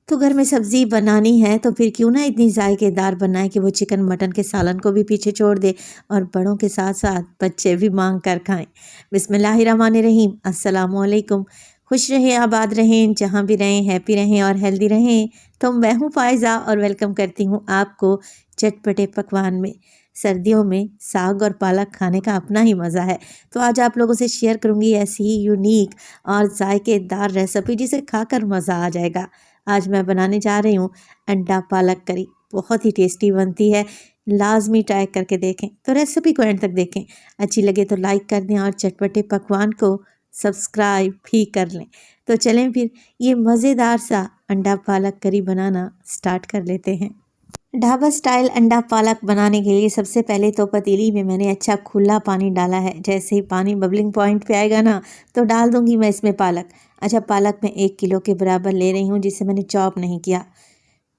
तो घर में सब्ज़ी बनानी है तो फिर क्यों ना इतनी जायकेदार बनाए कि वो चिकन मटन के सालन को भी पीछे छोड़ दे और बड़ों के साथ साथ बच्चे भी मांग कर खाएं। बिस्मिल्लाहिर्रहमानिर्रहीम, अस्सलाम वालेकुम। खुश रहें, आबाद रहें, जहाँ भी रहें हैप्पी रहें और हेल्दी रहें। तो मैं हूँ फ़ायज़ा और वेलकम करती हूँ आपको चटपटे पकवान में। सर्दियों में साग और पालक खाने का अपना ही मज़ा है। तो आज आप लोगों से शेयर करूँगी ऐसी ही यूनिक और जायकेदार रेसिपी जिसे खाकर मज़ा आ जाएगा। आज मैं बनाने जा रही हूँ अंडा पालक करी। बहुत ही टेस्टी बनती है, लाजमी ट्राई करके देखें। तो रेसिपी को एंड तक देखें, अच्छी लगे तो लाइक कर दें और चटपटे पकवान को सब्सक्राइब भी कर लें। तो चलें फिर ये मज़ेदार सा अंडा पालक करी बनाना स्टार्ट कर लेते हैं। ढाबा स्टाइल अंडा पालक बनाने के लिए सबसे पहले तो पतीली में मैंने अच्छा खुला पानी डाला है। जैसे ही पानी बबलिंग पॉइंट पे आएगा ना तो डाल दूंगी मैं इसमें पालक। अच्छा, पालक मैं 1 किलो के बराबर ले रही हूँ जिसे मैंने चॉप नहीं किया।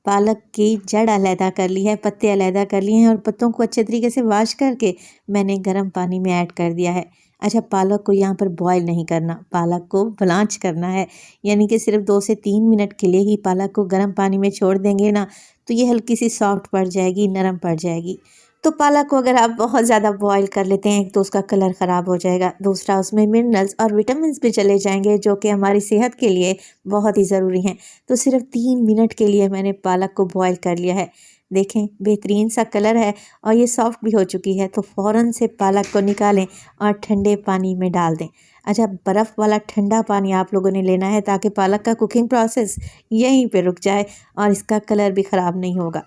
पालक की जड़ अलहदा कर ली है, पत्ते अलहदा कर लिए हैं और पत्तों को अच्छे तरीके से वॉश करके मैंने गर्म पानी में ऐड कर दिया है। अच्छा, पालक को यहाँ पर बॉयल नहीं करना, पालक को ब्लांच करना है, यानी कि सिर्फ 2 से 3 मिनट के लिए ही पालक को गर्म पानी में छोड़ देंगे ना तो ये हल्की सी सॉफ्ट पड़ जाएगी, नरम पड़ जाएगी। तो पालक को अगर आप बहुत ज़्यादा बॉयल कर लेते हैं तो उसका कलर ख़राब हो जाएगा, दूसरा उसमें मिनरल्स और विटामिन्स भी चले जाएंगे जो कि हमारी सेहत के लिए बहुत ही ज़रूरी हैं। तो सिर्फ 3 मिनट के लिए मैंने पालक को बॉयल कर लिया है। देखें बेहतरीन सा कलर है और ये सॉफ्ट भी हो चुकी है। तो फ़ौरन से पालक को निकालें और ठंडे पानी में डाल दें। अच्छा, बर्फ़ वाला ठंडा पानी आप लोगों ने लेना है ताकि पालक का कुकिंग प्रोसेस यहीं पे रुक जाए और इसका कलर भी ख़राब नहीं होगा।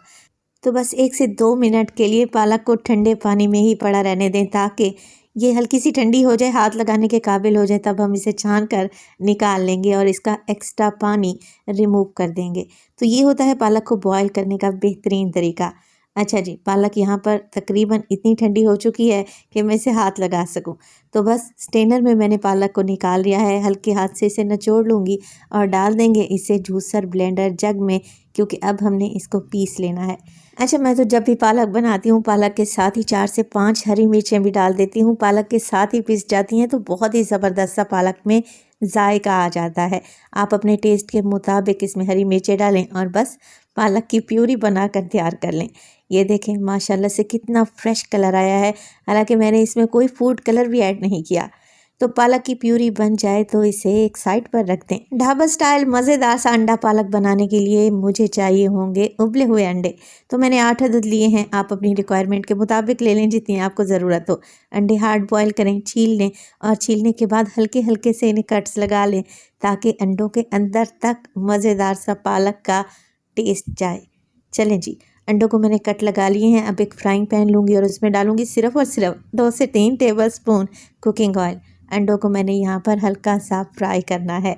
तो बस 1 से 2 मिनट के लिए पालक को ठंडे पानी में ही पड़ा रहने दें ताकि ये हल्की सी ठंडी हो जाए, हाथ लगाने के काबिल हो जाए, तब हम इसे छान कर निकाल लेंगे और इसका एक्स्ट्रा पानी रिमूव कर देंगे। तो ये होता है पालक को बॉयल करने का बेहतरीन तरीका। अच्छा जी, पालक यहाँ पर तकरीबन इतनी ठंडी हो चुकी है कि मैं इसे हाथ लगा सकूं। तो बस स्ट्रेनर में मैंने पालक को निकाल लिया है, हल्के हाथ से इसे निचोड़ लूँगी और डाल देंगे इसे जूसर ब्लेंडर जग में, क्योंकि अब हमने इसको पीस लेना है। अच्छा, मैं तो जब भी पालक बनाती हूँ पालक के साथ ही 4 से 5 हरी मिर्चें भी डाल देती हूँ, पालक के साथ ही पिस जाती हैं तो बहुत ही ज़बरदस्त सा पालक में जायका आ जाता है। आप अपने टेस्ट के मुताबिक इसमें हरी मिर्चें डालें और बस पालक की प्यूरी बनाकर तैयार कर लें। ये देखें माशाल्लाह से कितना फ़्रेश कलर आया है, हालांकि मैंने इसमें कोई फूड कलर भी ऐड नहीं किया। तो पालक की प्यूरी बन जाए तो इसे एक साइड पर रख दें। ढाबा स्टाइल मज़ेदार सा अंडा पालक बनाने के लिए मुझे चाहिए होंगे उबले हुए अंडे। तो मैंने 8 अदद लिए हैं, आप अपनी रिक्वायरमेंट के मुताबिक ले लें जितनी आपको ज़रूरत हो। अंडे हार्ड बॉयल करें, छील लें और छीलने के बाद हल्के हल्के से इन्हें कट्स लगा लें ताकि अंडों के अंदर तक मज़ेदार सा पालक का टेस्ट जाए। चलें जी, अंडों को मैंने कट लगा लिए हैं। अब एक फ्राइंग पैन लूँगी और उसमें डालूँगी सिर्फ़ और सिर्फ 2 से 3 टेबल स्पून कुकिंग ऑयल। अंडों को मैंने यहाँ पर हल्का सा फ्राई करना है।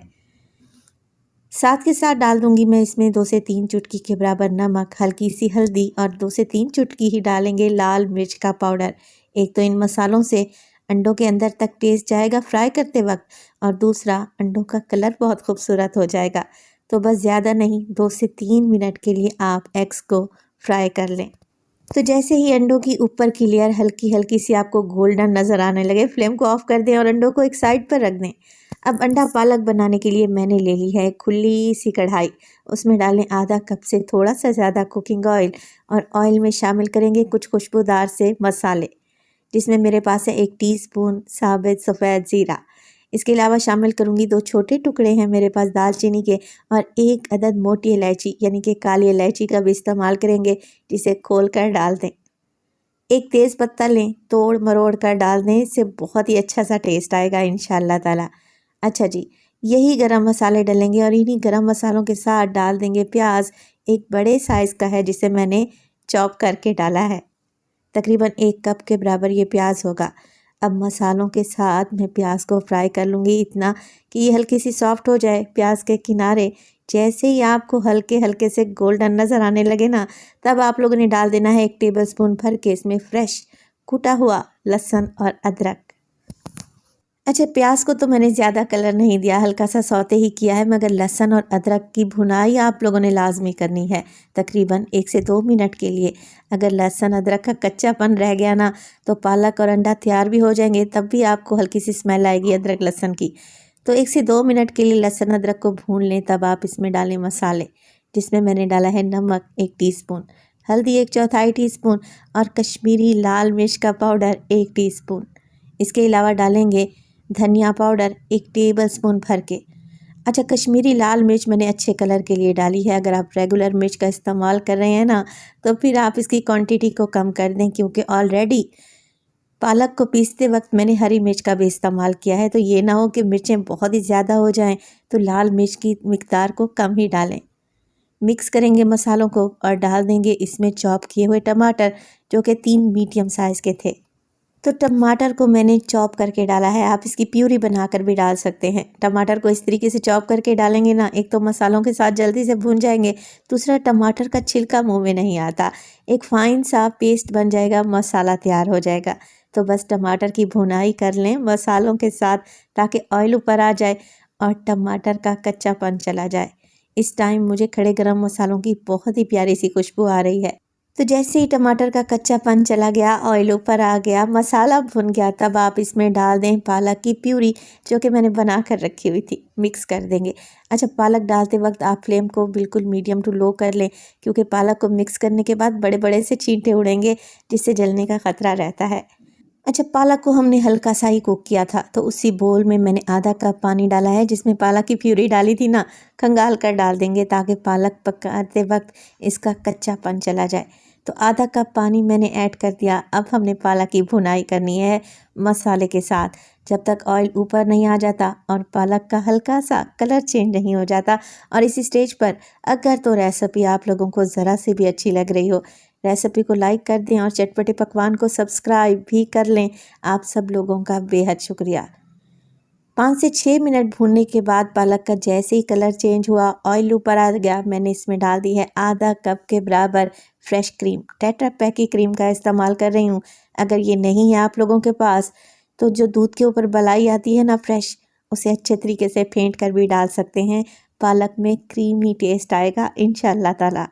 साथ के साथ डाल दूंगी मैं इसमें 2 से 3 चुटकी के बराबर नमक, हल्की सी हल्दी और 2 से 3 चुटकी ही डालेंगे लाल मिर्च का पाउडर। एक तो इन मसालों से अंडों के अंदर तक टेस्ट जाएगा फ्राई करते वक्त और दूसरा अंडों का कलर बहुत खूबसूरत हो जाएगा। तो बस ज़्यादा नहीं, 2 से 3 मिनट के लिए आप एग्स को फ्राई कर लें। तो जैसे ही अंडों की ऊपर की लेयर हल्की हल्की सी आपको गोल्डन नज़र आने लगे, फ्लेम को ऑफ कर दें और अंडों को एक साइड पर रख दें। अब अंडा पालक बनाने के लिए मैंने ले ली है खुली सी कढ़ाई। उसमें डालें आधा कप से थोड़ा सा ज़्यादा कुकिंग ऑयल और ऑयल में शामिल करेंगे कुछ खुशबूदार से मसाले, जिसमें मेरे पास है 1 टीस्पून साबित सफ़ेद ज़ीरा। इसके अलावा शामिल करूँगी 2 छोटे टुकड़े हैं मेरे पास दालचीनी के और 1 अदद मोटी इलायची यानी कि काली इलायची का भी इस्तेमाल करेंगे, जिसे खोल कर डाल दें। एक तेज़ पत्ता लें, तोड़ मरोड़ कर डाल दें, इससे बहुत ही अच्छा सा टेस्ट आएगा इंशाअल्लाह ताला। अच्छा जी, यही गरम मसाले डलेंगे और इन्हीं गरम मसालों के साथ डाल देंगे प्याज। एक बड़े साइज़ का है जिसे मैंने चॉप करके डाला है, तकरीबन 1 कप के बराबर ये प्याज होगा। अब मसालों के साथ मैं प्याज को फ्राई कर लूँगी इतना कि ये हल्की सी सॉफ्ट हो जाए। प्याज के किनारे जैसे ही आपको हल्के हल्के से गोल्डन नज़र आने लगे ना, तब आप लोगों ने डाल देना है 1 टेबलस्पून भर के इसमें फ्रेश कुटा हुआ लहसुन और अदरक। अच्छा, प्याज को तो मैंने ज़्यादा कलर नहीं दिया, हल्का सा सौते ही किया है, मगर लहसुन और अदरक की भुनाई आप लोगों ने लाजमी करनी है तकरीबन 1 से 2 मिनट के लिए। अगर लहसुन अदरक का कच्चापन रह गया ना तो पालक और अंडा तैयार भी हो जाएंगे, तब भी आपको हल्की सी स्मेल आएगी अदरक लहसुन की। तो 1 से 2 मिनट के लिए लहसुन अदरक को भून लें, तब आप इसमें डालें मसाले। जिसमें मैंने डाला है नमक 1 टीस्पून, हल्दी 1/4 टीस्पून और कश्मीरी लाल मिर्च का पाउडर 1 टीस्पून। इसके अलावा डालेंगे धनिया पाउडर 1 टेबलस्पून भर के। अच्छा, कश्मीरी लाल मिर्च मैंने अच्छे कलर के लिए डाली है। अगर आप रेगुलर मिर्च का इस्तेमाल कर रहे हैं ना, तो फिर आप इसकी क्वांटिटी को कम कर दें, क्योंकि ऑलरेडी पालक को पीसते वक्त मैंने हरी मिर्च का भी इस्तेमाल किया है। तो ये ना हो कि मिर्चें बहुत ही ज़्यादा हो जाएं, तो लाल मिर्च की मिकदार को कम ही डालें। मिक्स करेंगे मसालों को और डाल देंगे इसमें चॉप किए हुए टमाटर, जो कि 3 मीडियम साइज़ के थे। तो टमाटर को मैंने चॉप करके डाला है। आप इसकी प्यूरी बनाकर भी डाल सकते हैं। टमाटर को इस तरीके से चॉप करके डालेंगे ना, एक तो मसालों के साथ जल्दी से भून जाएंगे, दूसरा टमाटर का छिलका मुंह में नहीं आता, एक फ़ाइन सा पेस्ट बन जाएगा, मसाला तैयार हो जाएगा। तो बस टमाटर की भुनाई कर लें मसालों के साथ, ताकि ऑयल ऊपर आ जाए और टमाटर का कच्चापन चला जाए। इस टाइम मुझे खड़े गरम मसालों की बहुत ही प्यारी सी खुशबू आ रही है। तो जैसे ही टमाटर का कच्चापन चला गया, ऑयल ऊपर आ गया, मसाला भुन गया, तब आप इसमें डाल दें पालक की प्यूरी, जो कि मैंने बना कर रखी हुई थी। मिक्स कर देंगे। अच्छा, पालक डालते वक्त आप फ्लेम को बिल्कुल मीडियम टू लो कर लें, क्योंकि पालक को मिक्स करने के बाद बड़े बड़े से छींटे उड़ेंगे, जिससे जलने का ख़तरा रहता है। अच्छा, पालक को हमने हल्का सा ही कुक किया था, तो उसी बोल में मैंने आधा कप पानी डाला है, जिसमें पालक की प्यूरी डाली थी ना, खंगाल कर डाल देंगे, ताकि पालक पकाते वक्त इसका कच्चापन चला जाए। तो आधा कप पानी मैंने ऐड कर दिया। अब हमने पालक की भुनाई करनी है मसाले के साथ, जब तक ऑयल ऊपर नहीं आ जाता और पालक का हल्का सा कलर चेंज नहीं हो जाता। और इसी स्टेज पर अगर तो रेसिपी आप लोगों को ज़रा से भी अच्छी लग रही हो, रेसिपी को लाइक कर दें और चटपटे पकवान को सब्सक्राइब भी कर लें। आप सब लोगों का बेहद शुक्रिया। 5 से 6 मिनट भूनने के बाद पालक का जैसे ही कलर चेंज हुआ, ऑयल ऊपर आ गया, मैंने इसमें डाल दी है आधा कप के बराबर फ्रेश क्रीम। टेट्रा पैक की क्रीम का इस्तेमाल कर रही हूँ। अगर ये नहीं है आप लोगों के पास, तो जो दूध के ऊपर मलाई आती है ना फ्रेश, उसे अच्छे तरीके से फेंट कर भी डाल सकते हैं। पालक में क्रीमी टेस्ट आएगा इंशाअल्लाह ताला।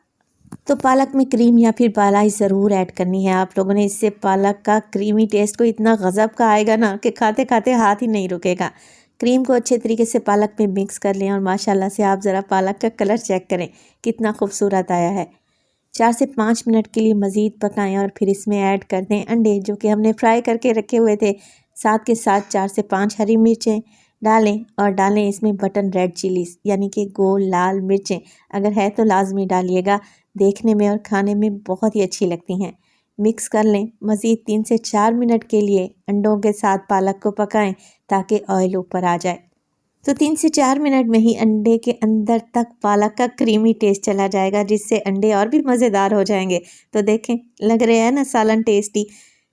तो पालक में क्रीम या फिर मलाई ज़रूर ऐड करनी है आप लोगों ने। इससे पालक का क्रीमी टेस्ट को इतना गज़ब का आएगा ना, कि खाते खाते हाथ ही नहीं रुकेगा। क्रीम को अच्छे तरीके से पालक में मिक्स कर लें और माशाल्लाह से आप ज़रा पालक का कलर चेक करें, कितना खूबसूरत आया है। 4 से 5 मिनट के लिए मज़ीद पकाएं और फिर इसमें ऐड कर दें अंडे, जो कि हमने फ्राई करके रखे हुए थे। साथ के साथ 4 से 5 हरी मिर्चें डालें और डालें इसमें बटन रेड चिलीज़, यानी कि गोल लाल मिर्चें। अगर है तो लाजमी डालिएगा, देखने में और खाने में बहुत ही अच्छी लगती हैं। मिक्स कर लें। मज़ीद 3 से 4 मिनट के लिए अंडों के साथ पालक को पकाएं, ताकि ऑयल ऊपर आ जाए। तो 3 से 4 मिनट में ही अंडे के अंदर तक पालक का क्रीमी टेस्ट चला जाएगा, जिससे अंडे और भी मज़ेदार हो जाएंगे। तो देखें, लग रहे हैं ना सालन टेस्टी।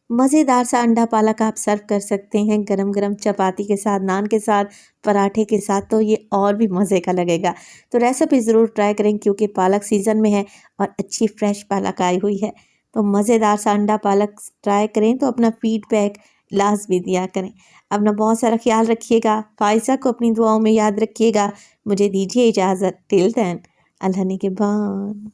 मज़ेदार सा अंडा पालक आप सर्व कर सकते हैं गरम गरम चपाती के साथ, नान के साथ, पराठे के साथ, तो ये और भी मज़े का लगेगा। तो रेसिपी ज़रूर ट्राई करें, क्योंकि पालक सीज़न में है और अच्छी फ्रेश पालक आई हुई है। तो मज़ेदार सा अंडा पालक ट्राई करें, तो अपना फीडबैक लाजमी दिया करें। अपना बहुत सारा ख्याल रखिएगा। फ़ाइज़ा को अपनी दुआओं में याद रखिएगा। मुझे दीजिए इजाज़त। टिल देन, अल्लाह निगहबान।